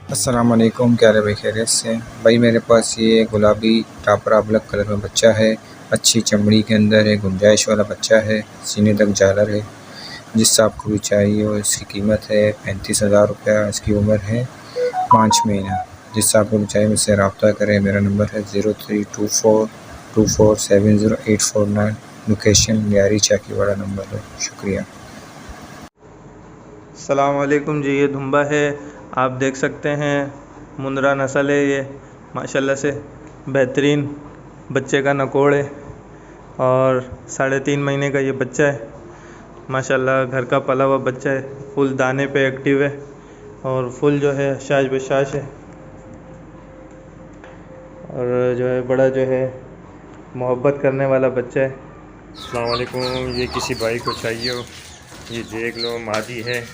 अस्सलाम वालेकुम, क्या हाल है भाई? खैरियत से? भाई मेरे पास ये गुलाबी टापरा ब्लैक कलर में बच्चा है। अच्छी चमड़ी के अंदर है, गुंजाइश वाला बच्चा है, सीने तक झालर है। जिससे आपको भी चाहिए हो, इसकी कीमत है 35,000 रुपया। इसकी उम्र है 5 महीना। जिससे आपको भी चाहिए मुझसे रब्ता करें। मेरा नंबर है 0324247084 9। लोकेशन लियारी चाकीवाड़ा नंबर है। शुक्रिया। अस्सलाम वालेकुम जी। ये धुम्बा है, आप देख सकते हैं मुंद्रा नस्ल है ये। माशाल्लाह से बेहतरीन बच्चे का नकोड़ है और 3.5 महीने का ये बच्चा है। माशाल्लाह घर का पला हुआ बच्चा है, फुल दाने पे एक्टिव है और फुल जो है शाश बशाश है और जो है बड़ा जो है मोहब्बत करने वाला बच्चा है। अस्सलाम वालेकुम। ये किसी भाई को चाहिए हो, ये देख लो, मादी है।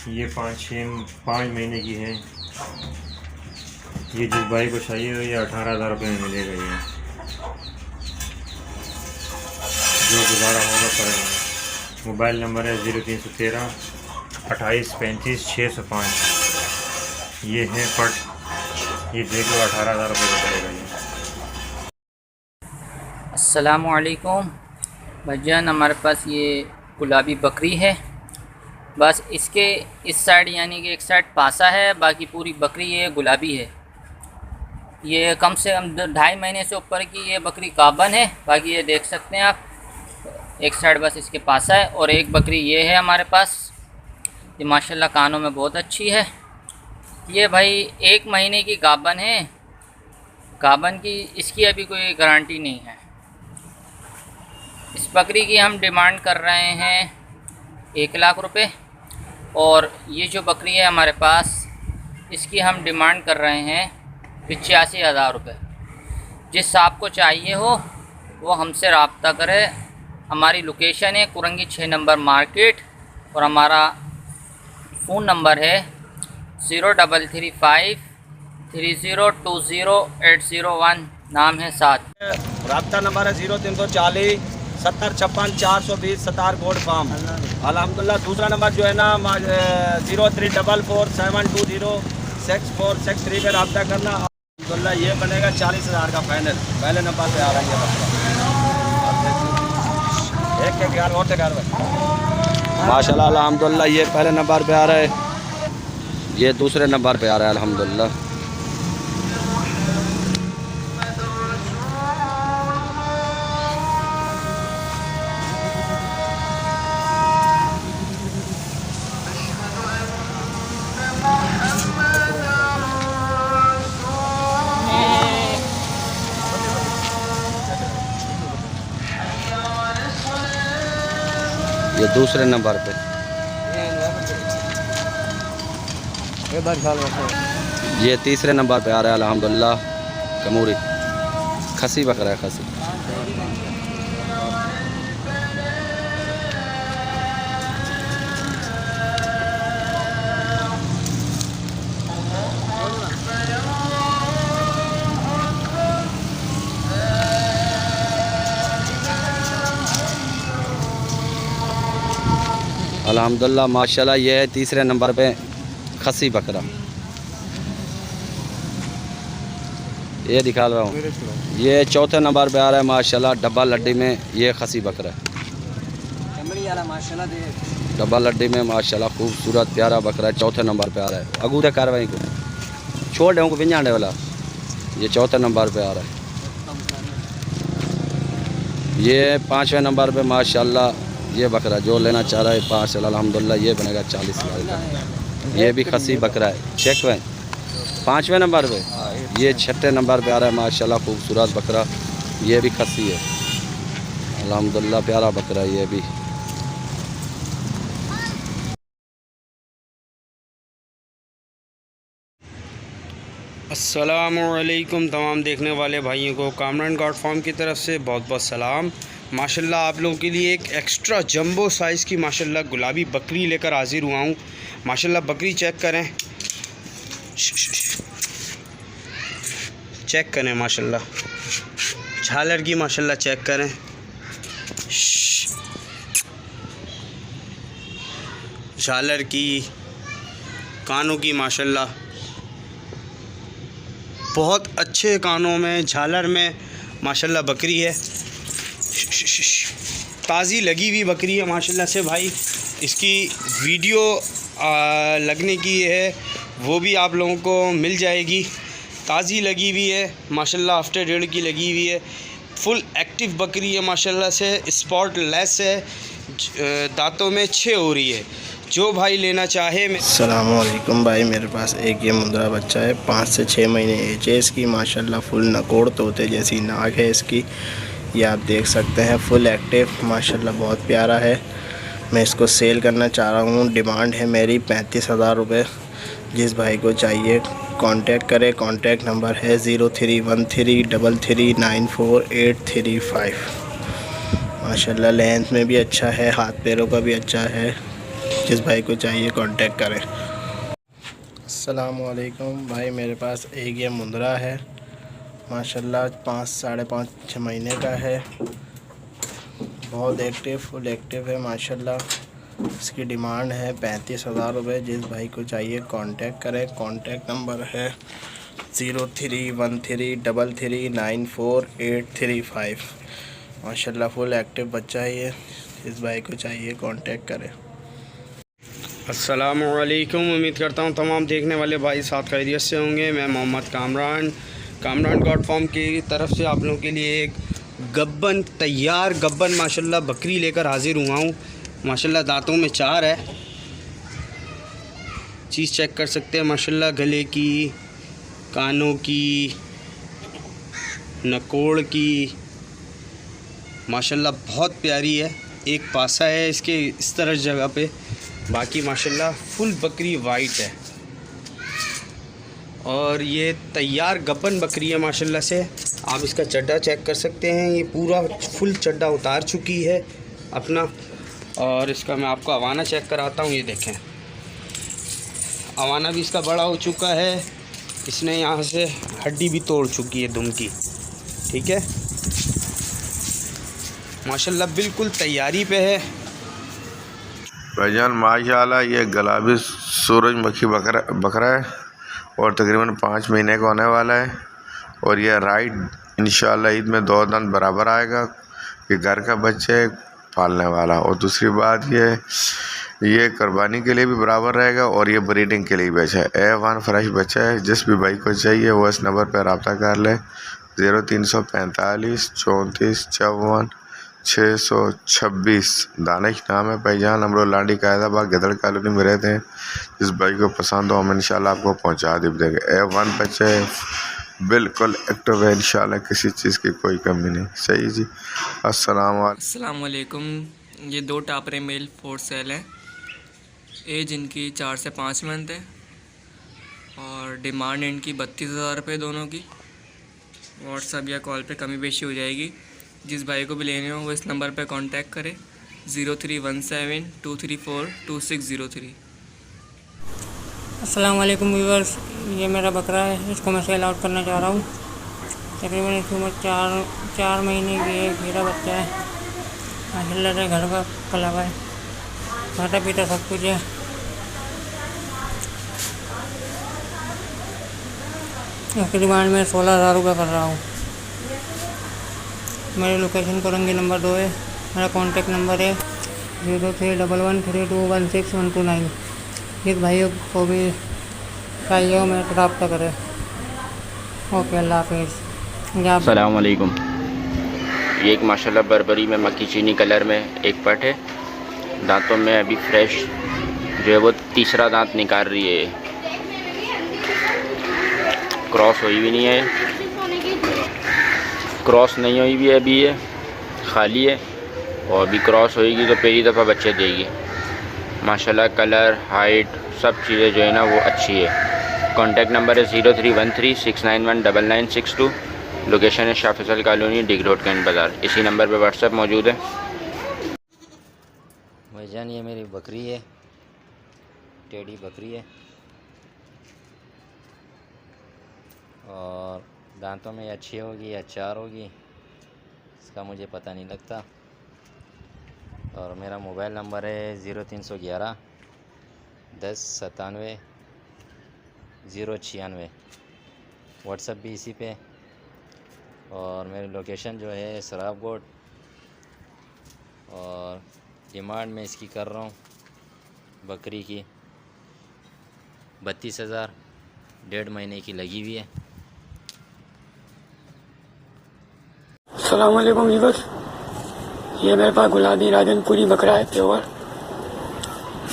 ये 5 महीने की है। ये जिस भाई को चाहिए हो, ये 18,000 रुपये में मिलेगा। ये जो गुजारा होगा करेंगे। मोबाइल नंबर है 0313 28 35 605। ये है पट, ये देख लो, 18,000 रुपये का पड़ेगा ये। अस्सलामुअलैकुम भाईजान, हमारे पास ये गुलाबी बकरी है। बस इसके इस साइड यानी कि एक साइड पासा है, बाकी पूरी बकरी ये गुलाबी है। ये कम से कम 2.5 महीने से ऊपर की ये बकरी गाबन है। बाकी ये देख सकते हैं आप, एक साइड बस इसके पासा है और एक बकरी ये है हमारे पास। ये माशाल्लाह कानों में बहुत अच्छी है। ये भाई 1 महीने की गाबन है। गाबन की इसकी अभी कोई गारंटी नहीं है। इस बकरी की हम डिमांड कर रहे हैं 1 लाख रुपए और ये जो बकरी है हमारे पास, इसकी हम डिमांड कर रहे हैं 85,000 रुपये। जिस आपको चाहिए हो वो हमसे रब्ता करे। हमारी लोकेशन है कुरंगी 6 नंबर मार्केट और हमारा फ़ोन नंबर है 0335 3020 801। नाम है साथ। रब्ता नंबर है 0340 70 56 420 सतार गोड फार्म। अल्हम्दुलिल्लाह। दूसरा नंबर जो है ना 0344 720 6463 पे रब्ता करना। अल्हम्दुलिल्लाह ये बनेगा 40,000 का फाइनल। पहले नंबर पे आ रहा है ये बच्चा। एक के ग्यारह और तैयार माशाल्लाह। अल्हम्दुलिल्लाह ये पहले नंबर पे आ रहा है, ये दूसरे नंबर पे आ रहा है। अल्हम्दुलिल्लाह। ये दूसरे नंबर पे, ये तीसरे नंबर पे आ रहा है। अल्हम्दुलिल्लाह कमूरी खसी बकरा है, खसी। अल्हम्दुलिल्लाह माशाल्लाह ये है तीसरे नंबर पे खसी बकरा। ये दिखा रहा हूँ, ये चौथे नंबर पे आ रहा है माशाल्लाह। डब्बा लड्डी में ये खसी बकरा है। डब्बा लड्डी में माशाल्लाह खूबसूरत प्यारा बकरा है। चौथे नंबर पे आ रहा है। अगूरे कार्रवाई को छोड़ दे को पिंजाने वाला, ये चौथे नंबर पे आ रहा है। ये 5वें नंबर पे माशाल्लाह ये बकरा जो लेना चाह रहा है 5 अल्हम्दुलिल्लाह ये बनेगा 40,000 का। ये भी खसी बकरा है। चेक में 5वें नंबर पे, ये 6ठे नंबर पे आ रहा है माशाल्लाह खूबसूरत बकरा। ये भी खसी है अल्हम्दुलिल्लाह, प्यारा बकरा ये भी। अस्सलामुअलैकुम तमाम देखने वाले भाइयों को कामरान गॉड फार्म की तरफ से बहुत बहुत सलाम। माशाल्लाह आप लोगों के लिए एक एक्स्ट्रा जंबो साइज़ की माशाल्लाह गुलाबी बकरी लेकर हाजिर हुआ हूँ। माशाल्लाह बकरी चेक करें, चेक करें माशाल्लाह। झालर की माशाल्लाह चेक करें, झालर की कानों की माशाल्लाह बहुत अच्छे कानों में, झालर में माशाल्लाह बकरी है। ताज़ी लगी हुई बकरी है माशाल्लाह से भाई। इसकी वीडियो लगने की है वो भी आप लोगों को मिल जाएगी। ताज़ी लगी हुई है माशाल्लाह, आफ्टर डेढ़ की लगी हुई है। फुल एक्टिव बकरी है माशाल्लाह से, स्पॉट लेस है, दांतों में 6 हो रही है। जो भाई लेना चाहे। अस्सलामुअलैकुम भाई, मेरे पास एक ये मुंद्रा बच्चा है, 5 से 6 महीने एज है इसकी। माशाल्लाह फुल नकोड़ तोते जैसी नाक है इसकी, ये आप देख सकते हैं। फुल एक्टिव माशाल्लाह, बहुत प्यारा है। मैं इसको सेल करना चाह रहा हूँ। डिमांड है मेरी 35,000 रुपये। जिस भाई को चाहिए कांटेक्ट करें। कांटेक्ट नंबर है 0313339485। माशाल्लाह लेंथ में भी अच्छा है, हाथ पैरों का भी अच्छा है। जिस भाई को चाहिए कांटेक्ट करें। अस्सलामुअलैकुम भाई, मेरे पास एक ये मुंद्रा है माशाल्लाह, 5 साढ़े 5 महीने का है। बहुत एक्टिव, फुल एक्टिव है माशाल्लाह। इसकी डिमांड है 35,000 रुपये। जिस भाई को चाहिए कांटेक्ट करें। कांटेक्ट नंबर है 0313339485। माशाल्लाह फुल एक्टिव बच्चा है ये। जिस भाई को चाहिए कांटेक्ट करें। अस्सलामुअलैकुम, उम्मीद करता हूँ तमाम देखने वाले भाई साथ खैरियत से होंगे। मैं मोहम्मद कामरान गॉड फार्म की तरफ से आप लोगों के लिए एक गब्बन, तैयार गब्बन माशाल्लाह बकरी लेकर हाज़िर हुआ हूँ। माशाल्लाह दांतों में 4 है। चीज़ चेक कर सकते हैं माशाल्लाह, गले की, कानों की, नकोड़ की माशाल्लाह बहुत प्यारी है। एक पासा है इसके इस तरह जगह पे, बाकी माशाल्लाह फुल बकरी वाइट है। और ये तैयार गब्बन बकरी है माशाल्लाह से। आप इसका चड्डा चेक कर सकते हैं, ये पूरा फुल चड्डा उतार चुकी है अपना। और इसका मैं आपको अवाना चेक कराता हूँ। ये देखें, अवाना भी इसका बड़ा हो चुका है। इसने यहाँ से हड्डी भी तोड़ चुकी है दुम की, ठीक है। माशाल्लाह बिल्कुल तैयारी पे है भाईजान। माशाल्लाह ये गुलाबी सूरजमुखी बकरा है और तकरीबन 5 महीने का होने वाला है। और ये राइट इंशाल्लाह ईद में 2 दांत बराबर आएगा। ये घर का बच्चा है, पालने वाला। और दूसरी बात ये कुर्बानी के लिए भी बराबर रहेगा और ये ब्रीडिंग के लिए भी अच्छा है। A1 फ्रेश बच्चा है। जिस भी भाई को चाहिए वो इस नंबर पर रब्ता कर ले, 0345 34 54 626। दानिश नाम है भाईजान। हम लोग लाडी कायदाबाद गदड़ कॉलोनी में रहते हैं। जिस भाई को पसंद हो हम इंशाल्लाह आपको पहुंचा देंगे। A1 बच्चे बिल्कुल एक्टिव है इंशाल्लाह, किसी चीज़ की कोई कमी नहीं। सही जी। अस्सलाम वालेकुम। ये 2 टापरे मेल फॉर सेल हैं। एज इनकी 4 से 5 मंथ है और डिमांड इनकी 32,000 रुपये दोनों की। व्हाट्सएप या कॉल पे कमी बेशी हो जाएगी। जिस भाई को भी लेने हो वो इस नंबर पे कांटेक्ट करे, 031723420603। अस्सलाम वालेकुम व्यूअर्स, ये मेरा बकरा है, इसको मैं सेल आउट करना चाह रहा हूँ। तकरीबन इसकी उम्र 4 महीने की है। मेरा बच्चा है माशाल्लाह से, घर का पला हुआ है, खाता पीता सब कुछ है। इसकी डिमांड में 16,000 रुपये कर रहा हूँ। मेरी लोकेशन कोरंगी नंबर 2 है। मेरा कॉन्टेक्ट नंबर है 03113216 जिस भाइयों को भी चाहिए हो मेरे रब्ता करें। ओके, अल्लाह हाफिज़। अस्सलाम वालेकुम। ये एक माशाल्लाह बरबरी में मक्की चीनी कलर में एक पट है। दांतों में अभी फ्रेश जो है वो तीसरा दांत निकाल रही है। क्रॉस हुई भी नहीं है, क्रॉस नहीं हुई भी है अभी, ये खाली है। और अभी क्रॉस होएगी तो पहली दफ़ा बच्चे देगी। माशाल्लाह कलर, हाइट, सब चीज़ें जो है ना वो अच्छी है। कॉन्टैक्ट नंबर है 0313691962। लोकेशन है शाह फैसल कॉलोनी, डिग रोड, कैंट बाज़ार। इसी नंबर पे व्हाट्सएप मौजूद है। भाईजान ये मेरी बकरी है, टेडी बकरी है और दांतों में अच्छी होगी या 4 होगी इसका मुझे पता नहीं लगता। और मेरा मोबाइल नंबर है 0311 10 97 096। व्हाट्सएप भी इसी पे। और मेरी लोकेशन जो है सराबकोट। और डिमांड में इसकी कर रहा हूँ बकरी की 32,000, 1.5 महीने की लगी हुई है। अस्सलाम वालेकुम व्यूअर्स, ये मेरे पास गुलाबी राजनपुरी बकरा है प्योर।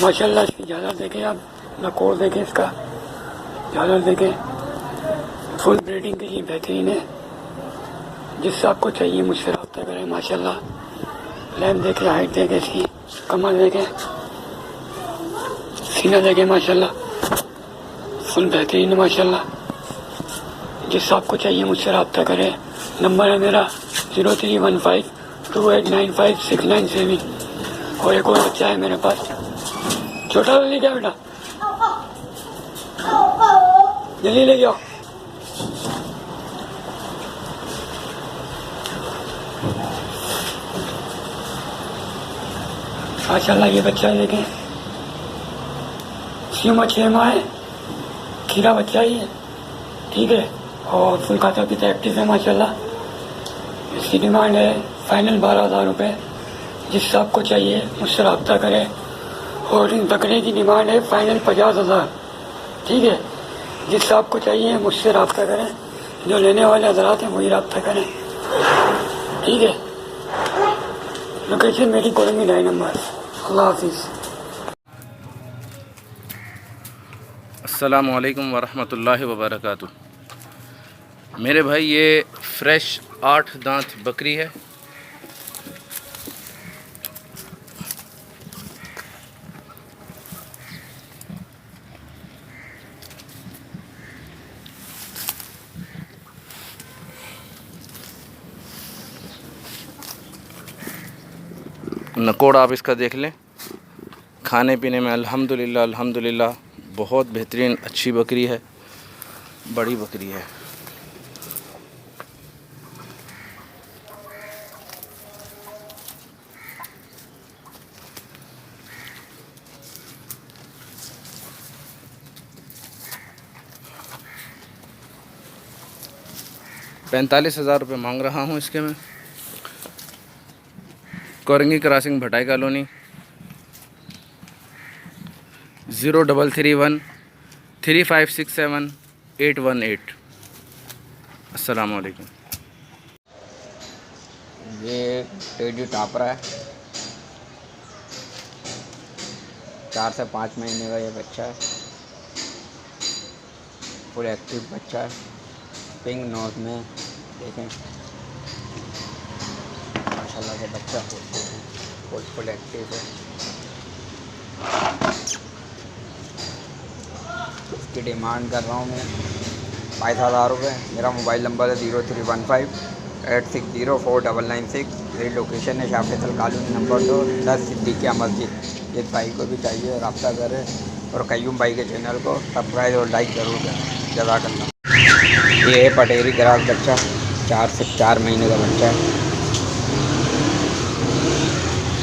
माशाल्लाह इसकी झालर देखें आप, नकोर देखें, इसका झालर देखें, फुल ब्रीडिंग के लिए बेहतरीन है। जिससे आपको चाहिए मुझसे रब्ता करें। माशाल्लाह लैम्प देखें, हाइट देखें, इसकी कमर देखें, सीना देखें, माशाल्लाह फुल बेहतरीन है माशाल्लाह। जिससे आपको चाहिए मुझसे रब्ता करें। नंबर है मेरा 0315289569 और एक और बच्चा है मेरे पास, छोटा ले क्या बेटा, जल्दी ले जाओ। माशाल्लाह ये बच्चा देखें, सीमा 6 माह है, खीरा बच्चा ही है, ठीक है, और फुल खाता पीता एक्टिव है माशाल्लाह। इसकी डिमांड है फाइनल 12,000 रुपये। जिससे आपको चाहिए मुझसे रब्ता करें। और इन बकरे की डिमांड है फाइनल 50,000, ठीक है। जिससे आपको चाहिए मुझसे रब्ता करें। जो लेने वाले हजरात हैं वही रब्ता करें, ठीक है। लोकेशन मेरी कॉलोनी 2 नंबर। अल्लाह हाफिज़। अस्सलामु अलैकुम वरहमतुल्लाहि वबरकातुह। मेरे भाई ये फ्रेश 8 दांत बकरी है। नकोड़ आप इसका देख लें। खाने पीने में अल्हम्दुलिल्लाह अल्हम्दुलिल्लाह बहुत बेहतरीन अच्छी बकरी है, बड़ी बकरी है। ₹45,000 मांग रहा हूँ इसके मैं। Korangi crossing Bhatai colony 0331 3567 818। अस्सलाम वालेकुम। ये टेडी टापरा है, 4 से 5 महीने का ये बच्चा है। फुल एक्टिव बच्चा है, पिंक नोज में देखें माशाल्लाह से बच्चा फुल एक्टिव है। इसकी डिमांड कर रहा हूँ मैं 22,000 रुपये। मेरा मोबाइल नंबर है 031586049996। मेरी लोकेशन है शाह फैसल कॉलोनी नंबर 2, 10 सिद्दीकिया मस्जिद। जिस भाई को भी चाहिए रब्ता करें और कयूम भाई के चैनल को सब्सक्राइब और लाइक ज़रूर करें। जज़ाकल्लाह। ये है पटेरी ग्रास बच्चा, 4 से 4 महीने का बच्चा है,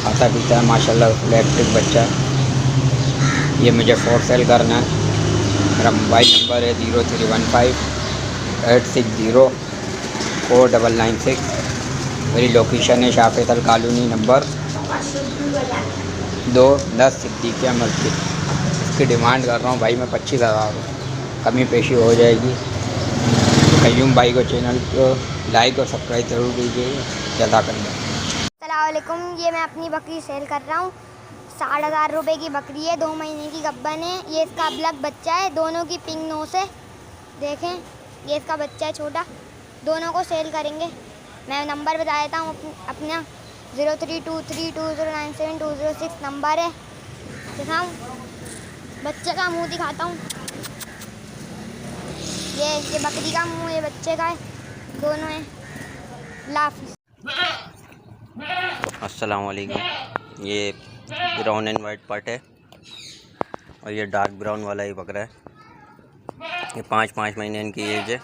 खाता पीता है माशाल्लाह, फुल एक्टिव बच्चा है। ये मुझे फॉर सेल करना है। मेरा मोबाइल नंबर है 031586049996। मेरी लोकेशन है शाह फैसल कॉलोनी नंबर 2, 10 सिद्दीकिया मस्जिद। इसकी डिमांड कर रहा हूँ भाई मैं 25,000 रुपये, कमी पेशी हो जाएगी। कयूम भाई को चैनल को लाइक और सब्सक्राइब ज़रूर कीजिए। जज़ाकल्लाह। अस्सलाम वालेकुम। ये मैं अपनी बकरी सेल कर रहा हूँ। 60,000 रुपये की बकरी है, 2 महीने की गब्बन है। ये इसका अबलग बच्चा है, दोनों की पिंक नोस है, देखें ये इसका बच्चा है छोटा। दोनों को सेल करेंगे। मैं नंबर बता देता हूँ अपना 032320972006 नंबर है। दिखाऊँ बच्चे का मुँह दिखाता हूँ। ये बकरी का मुँह ये बच्चे का है, दोनों हैं। लाफिज़। अस्सलाम वालेकुम। ये ब्राउन एंड वाइट पार्ट है और ये डार्क ब्राउन वाला ही बकरा है। ये 5 महीने इनकी एज है।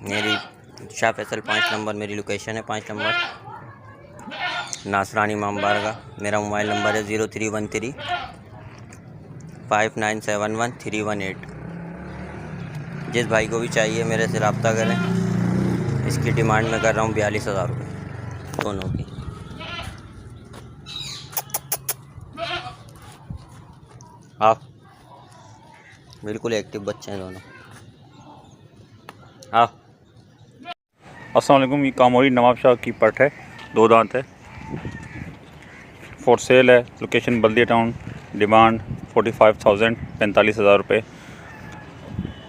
मेरी शाह फैसल 5 नंबर मेरी लोकेशन है, 5 नंबर नासरानी इमाम बारगाह। मेरा मोबाइल नंबर है 0313 59711318। जिस भाई को भी चाहिए मेरे से रब्ता करें। इसकी डिमांड मैं कर रहा हूँ 42,000 रुपये दोनों की। आप बिल्कुल एक्टिव बच्चे हैं दोनों। हाँ, अस्सलाम वालेकुम। ये कामोरी नवाब शाह की पट है, 2 दांत है, फॉर सेल है। लोकेशन बल्दिया टाउन। डिमांड 45,000 45,000 रुपये।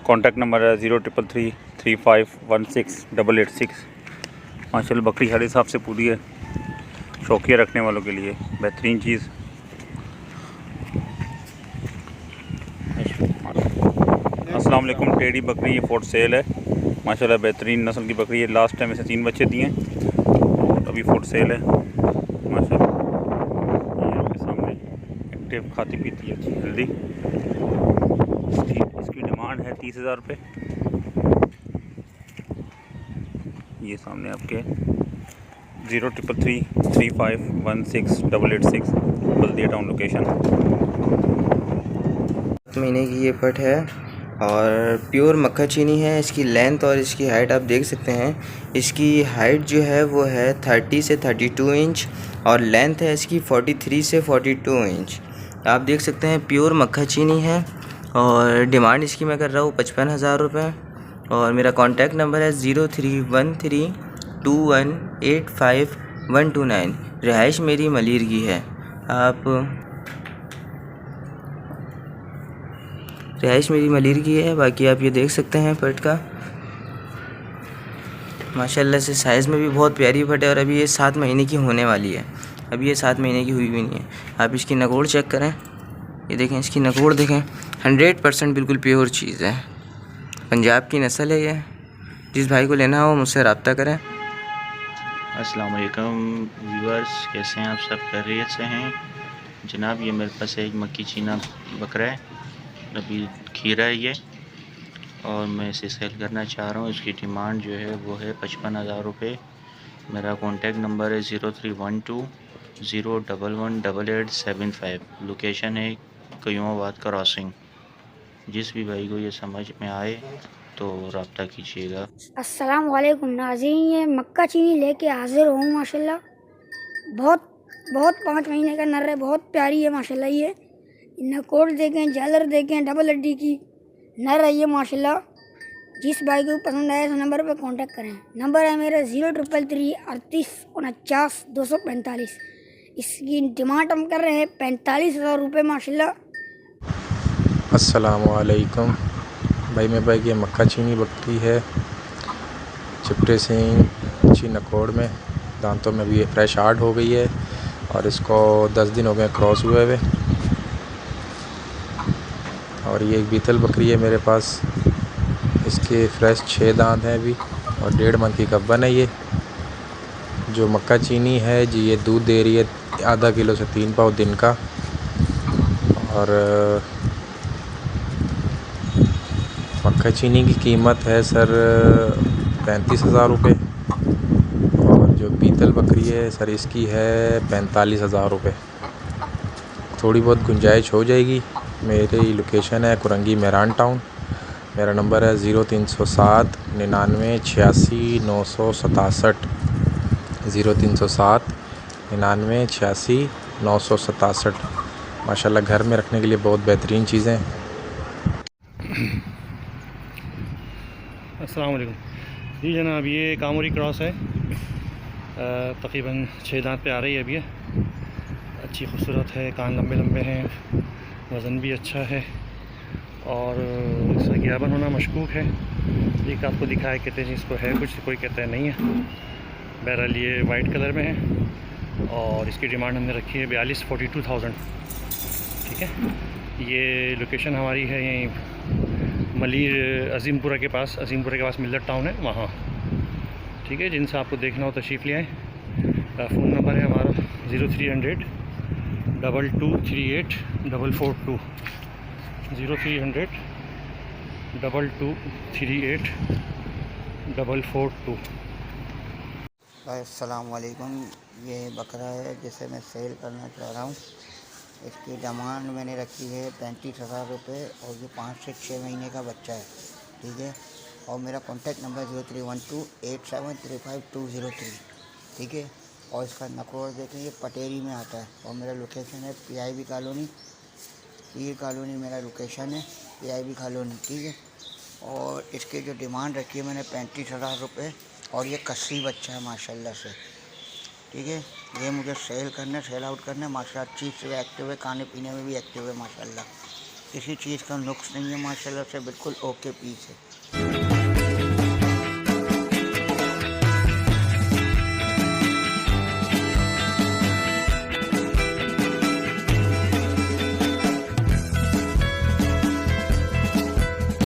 कॉन्टैक्ट नंबर है 0333516886। माशाल्लाह बकरी हर हिसाब से पूरी है, शौकिया रखने वालों के लिए बेहतरीन चीज़। अस्सलाम वालेकुम। टेडी बकरी ये फॉर सेल है, माशाल्लाह बेहतरीन नस्ल की बकरी है। लास्ट टाइम इसे 3 बच्चे दिए हैं और अभी फॉर सेल है माशाल्लाह। ये आपके सामने एक्टिव, खाती पीती है, अच्छी हेल्दी। इसकी डिमांड है 30,000 रुपये। ये सामने आपके 0333516886 बल्दिया टाउन लोकेशन। महीने की ये पट है और प्योर मक्खा चीनी है। इसकी लेंथ और इसकी हाइट आप देख सकते हैं। इसकी हाइट जो है वो है 30 से 32 इंच और लेंथ है इसकी 43 से 42 इंच। आप देख सकते हैं प्योर मक्खा चीनी है और डिमांड इसकी मैं कर रहा हूँ 55,000 रुपये। और मेरा कॉन्टैक्ट नंबर है 03132185 रिहाइश मेरी मलीर की है। रिहाइश मेरी मलीर की है। बाकी आप ये देख सकते हैं पट का माशाल्लाह से साइज़ में भी बहुत प्यारी पट है और अभी ये 7 महीने की होने वाली है। अभी ये 7 महीने की हुई भी नहीं है। आप इसकी नकोड़ चेक करें, ये देखें इसकी नकोड़ देखें, 100% बिल्कुल प्योर चीज़ है। पंजाब की नस्ल है ये। जिस भाई को लेना हो मुझसे रब्ता करें। अस्सलाम वालेकुम व्यूअर्स, कैसे हैं आप सब? खैरियत से हैं जनाब? ये मेरे पास एक मक्की चीना बकरा है, अभी खीरा है ये, और मैं इसे सेल करना चाह रहा हूँ। इसकी डिमांड जो है वो है 55,000 रुपये। मेरा कॉन्टैक्ट नंबर है 0312011875। लोकेशन है कयूमाबाद क्रॉसिंग। जिस भी भाई को ये समझ में आए तो रब्ता कीजिएगा। अस्सलाम वालेकुम नाज़रीन, ये मक्का चीनी लेके हाजिर हूँ। माशाल्लाह बहुत 5 महीने का नर है, बहुत प्यारी है माशाल्लाह। ये नकोड़ देखें, झालर देखें, डबल हड्डी की नर है ये माशाल्लाह। जिस भाई को पसंद आए तो नंबर पर कांटेक्ट करें। नंबर है मेरा 0333389245। इसकी डिमांड हम कर रहे हैं 45,000 रुपये माशाल्लाह। अस्सलाम वालेकुम भाई। मेरे भाई की मक्का चीनी बकरी है, चिपटे सिंह, अच्छी नकोड़ में, दांतों में भी ये फ्रेश हार्ड हो गई है और इसको 10 दिन हो गए क्रॉस हुए हुए। और ये एक बीतल बकरी है मेरे पास, इसके फ्रेश 6 दांत हैं अभी और 1.5 मंथ की गब्बन है। ये जो मक्का चीनी है जी, ये दूध दे रही है आधा किलो से 3 पाव दिन का। और मक्का चीनी की कीमत है सर 35,000 रुपये। और जो बीतल बकरी है सर इसकी है 45,000 रुपये। थोड़ी बहुत गुंजाइश हो जाएगी। मेरी लोकेशन है कुरंगी मेहरान टाउन। मेरा नंबर है 0307 99 86 967 0307 99 86 967। माशाल्लाह घर में रखने के लिए बहुत बेहतरीन चीज़ें। अस्सलाम वालेकुम जी जनाब, ये कामोरी क्रॉस है, तकरीबन 6 दांत पे आ रही है अभी। अच्छी खूबसूरत है, कान लंबे लंबे हैं, वज़न भी अच्छा है और इसका गियाबन होना मशकूक है। एक आपको दिखाया कहते हैं इसको है कुछ, कोई कहता है नहीं है। बहरहाल ये वाइट कलर में है और इसकी डिमांड हमने रखी है 42,000। ठीक है, ये लोकेशन हमारी है यहीं मलीर अजीमपुरा के पास मिल्लत टाउन है वहाँ। ठीक है, जिनसे आपको देखना हो तशरीफ़ ले आएँ। फ़ोन नंबर है हमारा 0300 2238 442 0300 2238 442। अस्सलाम वालेकुम। ये बकरा है जिसे मैं सेल करना चाह रहा हूँ। इसकी डिमांड मैंने रखी है 35,000 रुपये और ये 5 से 6 महीने का बच्चा है, ठीक है। और मेरा कॉन्टैक्ट नंबर 03128735 ठीक है। और इसका नकोर देखें, ये पटेरी में आता है और मेरा लोकेशन है PIB कॉलोनी, पीर कॉलोनी मेरा लोकेशन है, PIB कॉलोनी, ठीक है। और इसकी जो डिमांड रखी है मैंने 35,000 रुपये और ये कस्सी बच्चा है माशाल्लाह से, ठीक है। ये मुझे सेल आउट करना है माशाल्लाह। चीज़ से एक्टिव है, खाने पीने में भी एक्टिव है माशाल्लाह। किसी चीज़ का नुक्स नहीं है माशाल्लाह से, बिल्कुल ओके पीस है।